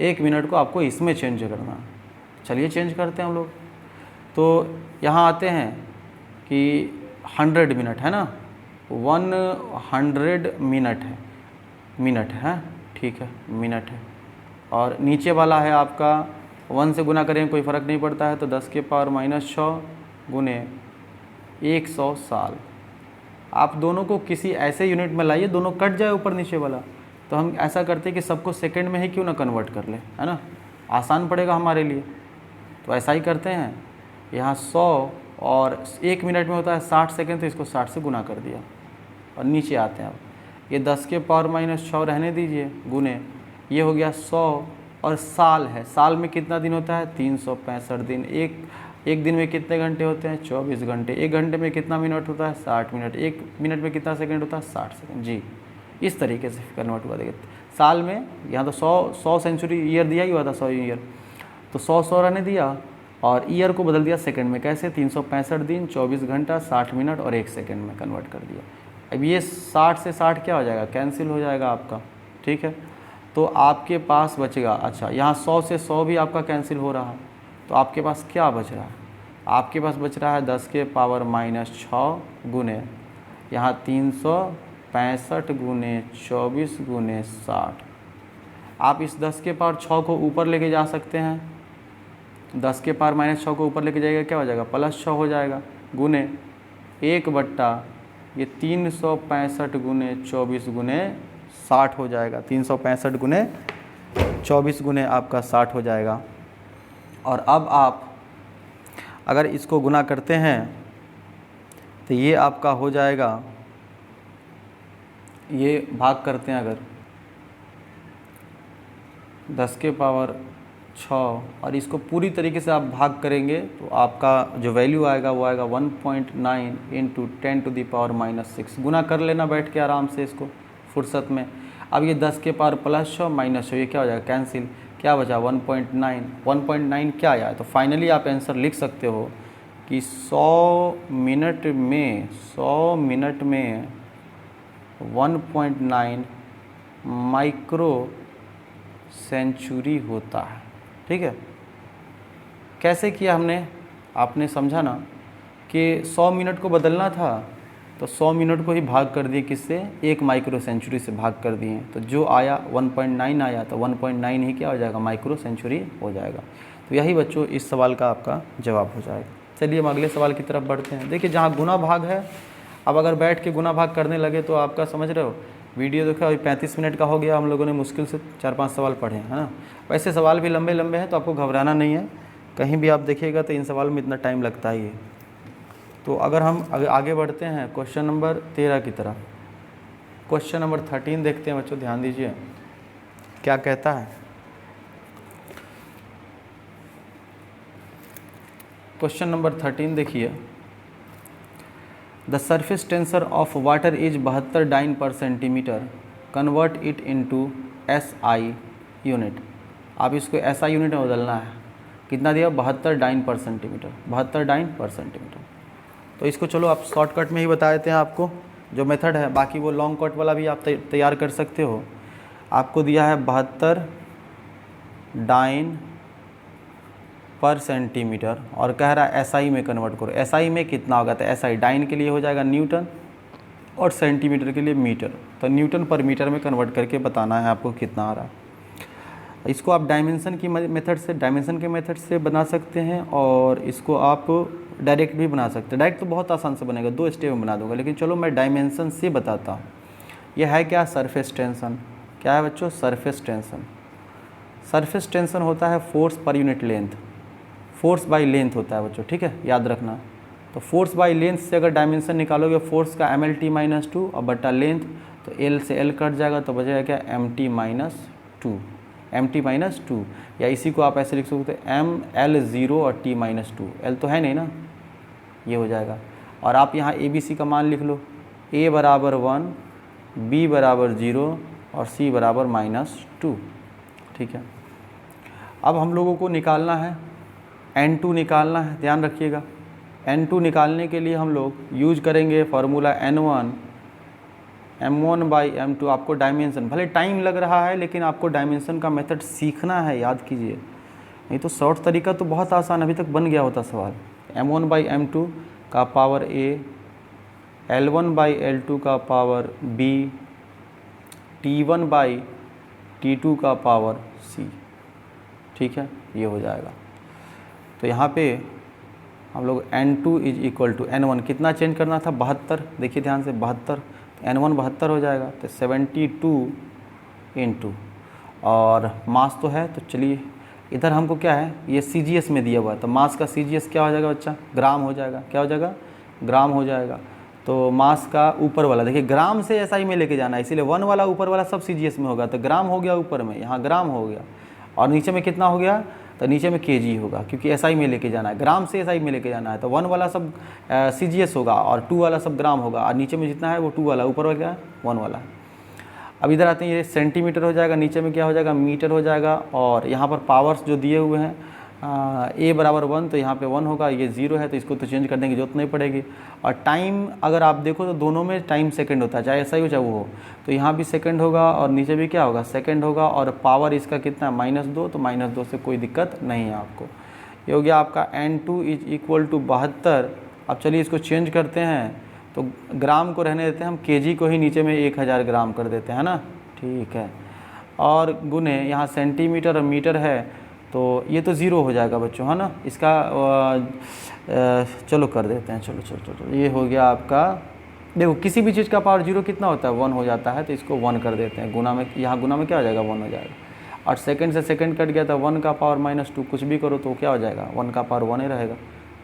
A: 1 मिनट को आपको इसमें चेंज करना है। चलिए चेंज करते हैं हम लोग। तो यहाँ आते हैं कि 100 मिनट है ना, 100 मिनट है, ठीक है, मिनट है। और नीचे वाला है आपका 1 से गुना करें कोई फ़र्क नहीं पड़ता है, तो 10 के पावर -6 गुने 100 साल। आप दोनों को किसी ऐसे यूनिट में लाइए, दोनों कट जाए ऊपर नीचे वाला। तो हम ऐसा करते हैं कि सबको सेकंड में ही क्यों ना कन्वर्ट कर ले, है ना, आसान पड़ेगा हमारे लिए। तो ऐसा ही करते हैं। यहाँ 100 और 1 मिनट में होता है 60 सेकेंड, तो इसको 60 से गुना कर दिया। और नीचे आते हैं, अब ये 10 के पावर -6 रहने दीजिए, गुने ये हो गया 100, और साल है, साल में कितना दिन होता है? 365 दिन। एक दिन में कितने घंटे होते हैं? 24 घंटे। 1 घंटे में कितना मिनट होता है? 60 मिनट। 1 मिनट में कितना सेकंड होता है? 60 सेकंड। जी, इस तरीके से कन्वर्ट हुआ। देखिए साल में, यहाँ तो 100 सेंचुरी ईयर दिया ही हुआ था, 100 ईयर, तो 100 रहने दिया, और ईयर को बदल दिया सेकंड में। कैसे? 365 दिन, 24 घंटा, 60 मिनट और 1 सेकंड में कन्वर्ट कर दिया। अब ये 60 से 60 क्या हो जाएगा? कैंसिल हो जाएगा आपका, ठीक है। तो आपके पास बचेगा, अच्छा यहाँ 100 से 100 भी आपका कैंसिल हो रहा है, तो आपके पास क्या बच रहा है? आपके पास बच रहा है 10 के पावर -6 गुने यहाँ 365 गुने 24 गुने 60। आप इस 10 के पावर 6 को ऊपर लेके जा सकते हैं, 10 के पावर -6 को ऊपर लेके जाएगा, क्या हो जाएगा, +6 हो जाएगा, गुने 1 बट्टा ये 365 गुने 24 गुने 60 हो जाएगा। 365 गुने 24 गुने आपका 60 हो जाएगा। और अब आप अगर इसको गुना करते हैं तो ये आपका हो जाएगा, ये भाग करते हैं अगर 10 के पावर 6 और इसको पूरी तरीके से आप भाग करेंगे तो आपका जो वैल्यू आएगा वो आएगा 1.9 इंटू 10⁻⁻6। गुना कर लेना बैठ के आराम से इसको फुर्सत में। अब ये 10 के पावर +6 -6 ये क्या हो जाएगा, कैंसिल, क्या बचा 1.9। 1.9 क्या आया, तो फाइनली आप आंसर लिख सकते हो कि 100 मिनट में 1.9 माइक्रो सेंचुरी होता है। ठीक है, कैसे किया हमने, आपने समझा ना कि 100 मिनट को बदलना था तो 100 मिनट को ही भाग कर दिए, किससे, 1 माइक्रो सेंचुरी से भाग कर दिए, तो जो आया 1.9 आया, तो 1.9 ही क्या हो जाएगा, माइक्रो सेंचुरी हो जाएगा। तो यही बच्चों इस सवाल का आपका जवाब हो जाएगा। चलिए हम अगले सवाल की तरफ बढ़ते हैं। देखिए जहाँ गुना भाग है, अब अगर बैठ के गुना भाग करने लगे तो आपका समझ रहे हो, वीडियो देखो अभी 35 मिनट का हो गया, हम लोगों ने मुश्किल से 4-5 सवाल पढ़े हैं, है ना। वैसे सवाल भी लंबे लंबे हैं तो आपको घबराना नहीं है, कहीं भी आप देखिएगा तो इन सवाल में इतना टाइम लगता ही है। तो अगर हम आगे बढ़ते हैं क्वेश्चन नंबर 13 की तरफ, क्वेश्चन नंबर 13 देखते हैं बच्चों, ध्यान दीजिए क्या कहता है। क्वेश्चन नंबर 13 देखिए, the surface tensor of water is 72 dyne per centimetre, convert it into SI unit. आप इसको SI यूनिट में बदलना है, कितना दिया, 72 dyne per centimetre, 72 dyne per centimetre. तो इसको चलो आप शॉर्टकट में ही बता देते हैं आपको जो मेथड है, बाकी वो लॉन्ग कट वाला भी आप तैयार कर सकते हो। आपको दिया है 72 डाइन पर सेंटीमीटर और कह रहा है SI में कन्वर्ट करो। SI में कितना होगा, तो SI डाइन के लिए हो जाएगा न्यूटन और सेंटीमीटर के लिए मीटर, तो न्यूटन पर मीटर में कन्वर्ट करके बताना है आपको कितना आ रहा है। इसको आप डायमेंशन की मेथड से, डायमेंशन के मेथड से बना सकते हैं और इसको आप डायरेक्ट भी बना सकते हैं। डायरेक्ट तो बहुत आसान से बनेगा, 2 स्टेप में बना दूंगा, लेकिन चलो मैं डायमेंशन से बताता हूँ। यह है क्या, सरफेस टेंशन। क्या है बच्चों, सरफेस टेंशन। सरफेस टेंशन होता है force per unit length, force by length होता है बच्चों, ठीक है, याद रखना। तो फोर्स बाय लेंथ से अगर डायमेंशन निकालोगे फोर्स का MLT-2 और बटा लेंथ, तो L से L कट जाएगा तो बचेगा क्या, MT-2, MT-2, या इसी को आप ऐसे लिख सकते हैं ML0 और T-2, L तो है नहीं ना, ये हो जाएगा। और आप यहाँ ABC का मान लिख लो, A बराबर 1, B बराबर 0 और C बराबर -2, ठीक है। अब हम लोगों को निकालना है N2 निकालना है, ध्यान रखिएगा। N2 निकालने के लिए हम लोग यूज करेंगे फार्मूला N1 M1/M2। आपको डायमेंशन, भले टाइम लग रहा है लेकिन आपको डायमेंशन का मेथड सीखना है, याद कीजिए, नहीं तो शॉर्ट तरीका तो बहुत आसान अभी तक बन गया होता सवाल। M1/M2 का पावर A, L1/L2 का पावर B, T1/T2 का पावर C, ठीक है, ये हो जाएगा। तो यहाँ पे हम लोग N2 = N1 कितना चेंज करना था, 72, देखिए ध्यान से 72, तो N1 72 हो जाएगा, तो 72 × और मास तो है, तो चलिए इधर हमको क्या है, ये CGS में दिया हुआ है, तो मास का CGS क्या हो जाएगा बच्चा, ग्राम हो जाएगा, क्या हो जाएगा, ग्राम हो जाएगा। तो मास का ऊपर वाला देखिए ग्राम से SI में लेके जाना है, इसीलिए 1 वाला ऊपर वाला सब CGS में होगा, तो ग्राम हो गया ऊपर में, यहाँ ग्राम हो गया, और नीचे में कितना हो गया, तो नीचे में kg होगा, क्योंकि SI में लेके जाना है, ग्राम से SI में लेके जाना है, तो 1 वाला सब CGS होगा और 2 वाला सब ग्राम होगा, और नीचे में जितना है वो 2 वाला, ऊपर वाला क्या है, 1 वाला है। अब इधर आते हैं, ये सेंटीमीटर हो जाएगा, नीचे में क्या हो जाएगा, मीटर हो जाएगा, और यहाँ पर पावर्स जो दिए हुए हैं, A बराबर 1, तो यहाँ पे 1 होगा, ये 0 है तो इसको तो चेंज करने की जरूरत नहीं पड़ेगी। और टाइम अगर आप देखो तो दोनों में टाइम सेकंड होता है, चाहे ऐसा ही हो चाहे वो हो, तो यहाँ भी सेकंड होगा और नीचे भी क्या होगा, सेकंड होगा, और पावर इसका कितना है, -2, तो -2 से कोई दिक्कत नहीं है आपको। ये हो गया आपका N2 = 72। अब चलिए इसको चेंज करते हैं, तो ग्राम को रहने देते हैं हम, kg को ही नीचे में 1000 ग्राम कर देते हैं ना, ठीक है। और गुने यहाँ सेंटीमीटर और मीटर है, तो ये तो ज़ीरो हो जाएगा बच्चों, है ना। इसका चलो कर देते हैं, चलो चलो चलो, ये हो गया आपका। देखो किसी भी चीज़ का पावर जीरो कितना होता है, 1 हो जाता है, तो इसको 1 कर देते हैं। गुना में, यहाँ गुना में क्या हो जाएगा, 1 हो जाएगा। और सेकंड से सेकंड कट गया था, 1 का पावर -2 कुछ भी करो तो क्या हो जाएगा, 1 का पावर 1 ही रहेगा।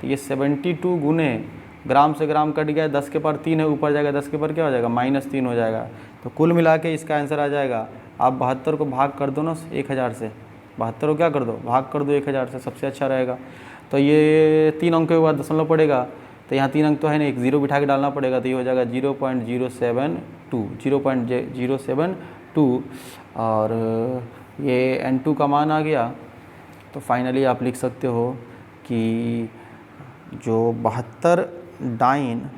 A: तो ये 72 गुने ग्राम से ग्राम कट गया, 10 के पावर 3 है, ऊपर जाएगा 10 के पावर क्या हो जाएगा, -3 हो जाएगा। तो कुल मिला के इसका आंसर आ जाएगा, आप 72 को भाग कर दो ना 1000 से, 72 को क्या कर दो, भाग कर दो 1000 से, सबसे अच्छा रहेगा। तो ये 3 अंक के बाद दशमलव पड़ेगा, तो यहाँ 3 अंक तो है नहीं, एक ज़ीरो बिठा के डालना पड़ेगा, तो ये हो जाएगा 0.072, और ये n2 का मान आ गया। तो फाइनली आप लिख सकते हो कि जो 72 डाइन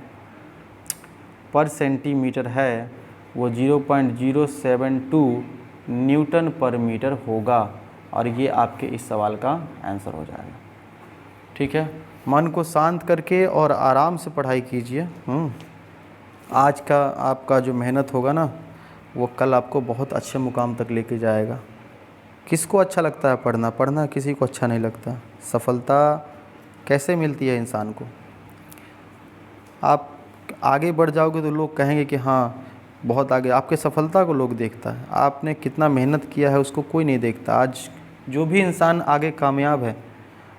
A: पर सेंटीमीटर है वो 0.072 न्यूटन पर मीटर होगा, और ये आपके इस सवाल का आंसर हो जाएगा। ठीक है, मन को शांत करके और आराम से पढ़ाई कीजिए। आज का आपका जो मेहनत होगा ना, वो कल आपको बहुत अच्छे मुकाम तक लेके जाएगा। किसको अच्छा लगता है पढ़ना, पढ़ना किसी को अच्छा नहीं लगता। सफलता कैसे मिलती है इंसान को, आप आगे बढ़ जाओगे तो लोग कहेंगे कि हाँ बहुत आगे, आपके सफलता को लोग देखता है, आपने कितना मेहनत किया है उसको कोई नहीं देखता। आज जो भी इंसान आगे कामयाब है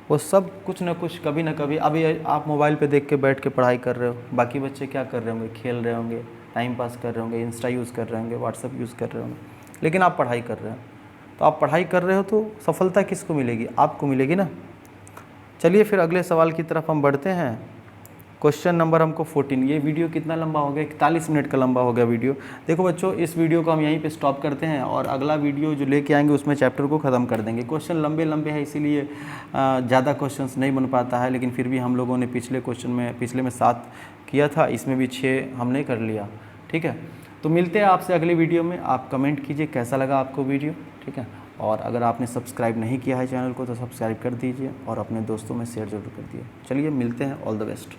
A: वो सब कुछ ना कुछ कभी ना कभी, अभी आप मोबाइल पे देख के बैठ के पढ़ाई कर रहे हो, बाकी बच्चे क्या कर रहे होंगे, खेल रहे होंगे, टाइम पास कर रहे होंगे, इंस्टा यूज़ कर रहे होंगे, व्हाट्सअप यूज़ कर रहे होंगे, लेकिन आप पढ़ाई कर रहे हो। तो आप पढ़ाई कर रहे हो तो सफलता किसको मिलेगी, आपको मिलेगी ना। चलिए फिर अगले सवाल की तरफ हम बढ़ते हैं। क्वेश्चन नंबर हमको 14। ये वीडियो कितना लंबा हो गया, 41 मिनट का लंबा हो गया वीडियो। देखो बच्चों, इस वीडियो को हम यहीं पे स्टॉप करते हैं, और अगला वीडियो जो लेके आएंगे उसमें चैप्टर को ख़त्म कर देंगे। क्वेश्चन लंबे लंबे हैं, इसीलिए ज़्यादा क्वेश्चंस नहीं बन पाता है, लेकिन फिर भी हम लोगों ने पिछले में 7 किया था, इसमें भी 6 हमने कर लिया। ठीक है, तो मिलते हैं आपसे अगले वीडियो में। आप कमेंट कीजिए कैसा लगा आपको वीडियो। ठीक है, और अगर आपने सब्सक्राइब नहीं किया है चैनल को तो सब्सक्राइब कर दीजिए, और अपने दोस्तों में शेयर जरूर कर दिए। चलिए मिलते हैं, ऑल द बेस्ट।